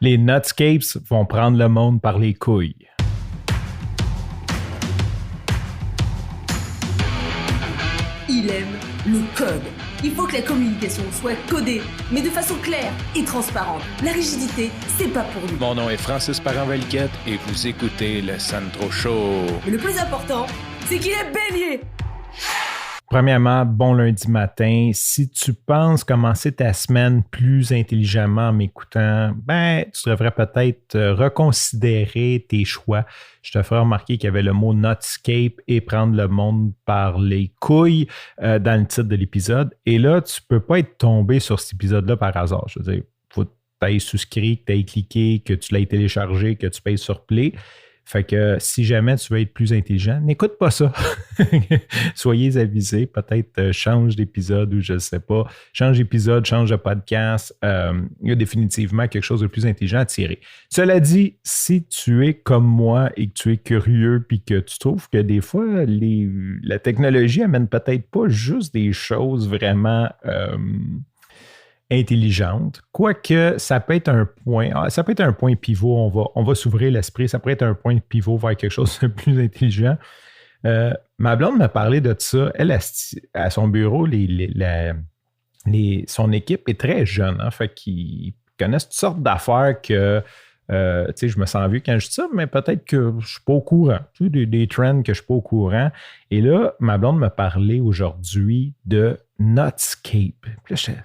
Les Nutscapes vont prendre le monde par les couilles. Il aime le code. Il faut que la communication soit codée, mais de façon claire et transparente. La rigidité, c'est pas pour lui. Mon nom est Francis Parent-Valquette et vous écoutez le Sandro Show. Mais le plus important, c'est qu'il est bélier. Premièrement, bon lundi matin. Si tu penses commencer ta semaine plus intelligemment en m'écoutant, tu devrais peut-être reconsidérer tes choix. Je te ferai remarquer qu'il y avait le mot Nutscape et prendre le monde par les couilles dans le titre de l'épisode. Et là, tu ne peux pas être tombé sur cet épisode-là par hasard. Je veux dire, faut que tu aies souscrit, que tu aies cliqué, que tu l'aies téléchargé, que tu payes sur Play. Fait que si jamais tu veux être plus intelligent, n'écoute pas ça. Soyez avisés, peut-être change d'épisode ou je ne sais pas. Change d'épisode, change de podcast. Il y a définitivement quelque chose de plus intelligent à tirer. Cela dit, si tu es comme moi et que tu es curieux puis que tu trouves que des fois, la technologie amène peut-être pas juste des choses vraiment intelligente, quoique ça peut être un point pivot, on va s'ouvrir l'esprit, ça peut être un point pivot vers quelque chose de plus intelligent. Ma blonde m'a parlé de ça, elle, à son bureau, son équipe est très jeune, hein, fait qu'ils connaissent toutes sortes d'affaires que je me sens vieux quand je dis ça, mais peut-être que je ne suis pas au courant, des trends que je ne suis pas au courant. Et là, ma blonde m'a parlé aujourd'hui de Nutscape. Puis là, je dis,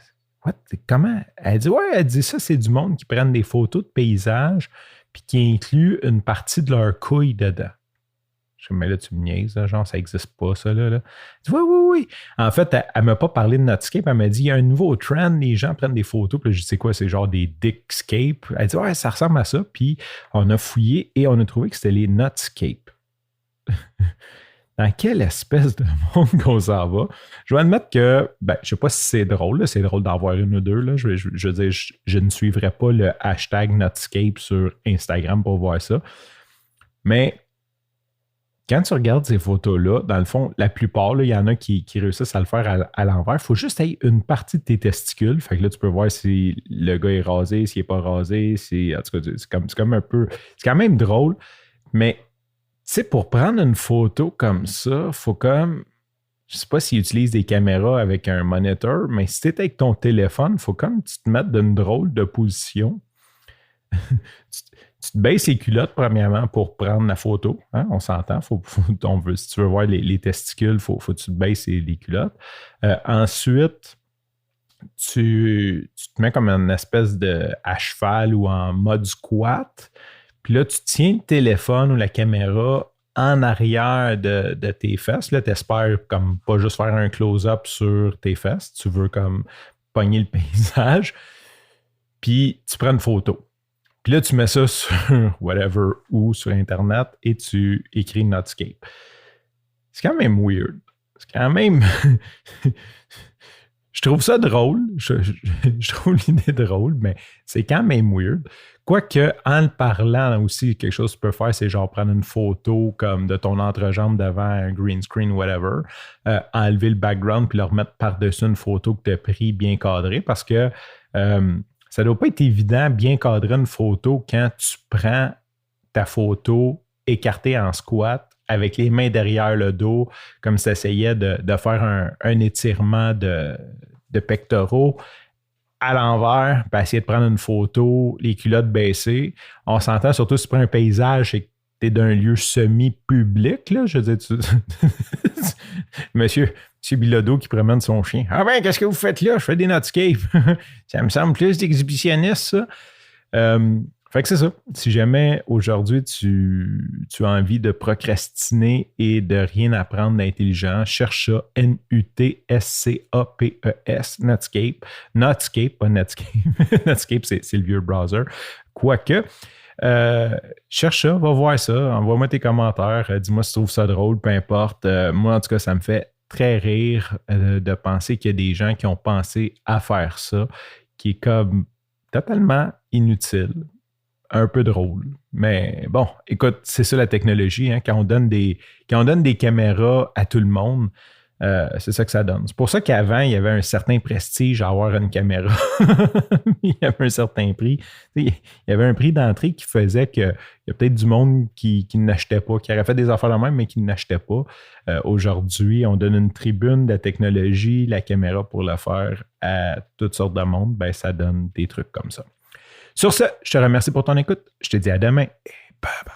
what? Comment? Elle dit ça, c'est du monde qui prennent des photos de paysages puis qui incluent une partie de leur couille dedans. Je dis, mais là, tu me niaises, là, genre, ça n'existe pas, ça, là. Elle dit, oui. En fait, elle ne m'a pas parlé de Nutscape, elle m'a dit, il y a un nouveau trend, les gens prennent des photos, puis là, je dis, c'est quoi, c'est genre des Dickscape. Elle dit, ouais, ça ressemble à ça, puis on a fouillé et on a trouvé que c'était les Nutscape. Dans quelle espèce de monde qu'on s'en va? Je vais admettre que, je ne sais pas si c'est drôle, là, c'est drôle d'en voir une ou deux. Là. Je veux dire, je ne suivrai pas le hashtag Nutscape sur Instagram pour voir ça. Mais quand tu regardes ces photos-là, dans le fond, la plupart, il y en a qui réussissent à le faire à l'envers. Il faut juste avoir une partie de tes testicules. Fait que là, tu peux voir si le gars est rasé, s'il n'est pas rasé. En tout cas, c'est comme un peu... C'est quand même drôle, mais... Tu sais, pour prendre une photo comme ça, il faut comme, je ne sais pas s'ils utilisent des caméras avec un moniteur, mais si tu es avec ton téléphone, il faut comme tu te mettes d'une drôle de position. Tu te baisses les culottes, premièrement, pour prendre la photo. Hein? On s'entend. Si tu veux voir les testicules, il faut que tu te baisses les culottes. Ensuite, tu te mets comme une espèce de à cheval ou en mode squat. Puis là, tu tiens le téléphone ou la caméra en arrière de tes fesses. Là, tu espères comme pas juste faire un close-up sur tes fesses. Tu veux comme pogner le paysage. Puis tu prends une photo. Puis là, tu mets ça sur whatever ou sur Internet et tu écris Nutscape. C'est quand même weird. C'est quand même... Je trouve ça drôle. Je trouve l'idée drôle, mais c'est quand même weird. Quoique, en le parlant aussi, quelque chose que tu peux faire, c'est genre prendre une photo comme de ton entrejambe devant un green screen, whatever, enlever le background puis le remettre par-dessus une photo que tu as pris bien cadrée parce que ça ne doit pas être évident bien cadrer une photo quand tu prends ta photo écartée en squat avec les mains derrière le dos, comme si tu essayais de faire un étirement de pectoraux à l'envers, puis essayer de prendre une photo, les culottes baissées. On s'entend surtout si tu prends un paysage et que tu es d'un lieu semi-public, là, je veux dire, Monsieur Bilodeau qui promène son chien. Ah ben, qu'est-ce que vous faites là? Je fais des Nutscape. Ça me semble plus d'exhibitionniste, ça. Fait que c'est ça. Si jamais aujourd'hui tu as envie de procrastiner et de rien apprendre d'intelligent, cherche ça. Nutscapes. Nutscape. Nutscape, pas Netscape. Netscape, c'est le vieux browser. Quoique, cherche ça, va voir ça. Envoie-moi tes commentaires. Dis-moi si tu trouves ça drôle, peu importe. Moi, en tout cas, ça me fait très rire de penser qu'il y a des gens qui ont pensé à faire ça, qui est comme totalement inutile. Un peu drôle. Mais bon, écoute, c'est ça la technologie. Hein? Quand on donne des caméras à tout le monde, c'est ça que ça donne. C'est pour ça qu'avant, il y avait un certain prestige à avoir une caméra. Il y avait un certain prix. Il y avait un prix d'entrée qui faisait qu'il y a peut-être du monde qui n'achetait pas, qui aurait fait des affaires de même, mais qui n'achetait pas. Aujourd'hui, on donne une tribune de technologie, la caméra pour le faire à toutes sortes de monde. Ben, ça donne des trucs comme ça. Sur ce, je te remercie pour ton écoute. Je te dis à demain et bye bye.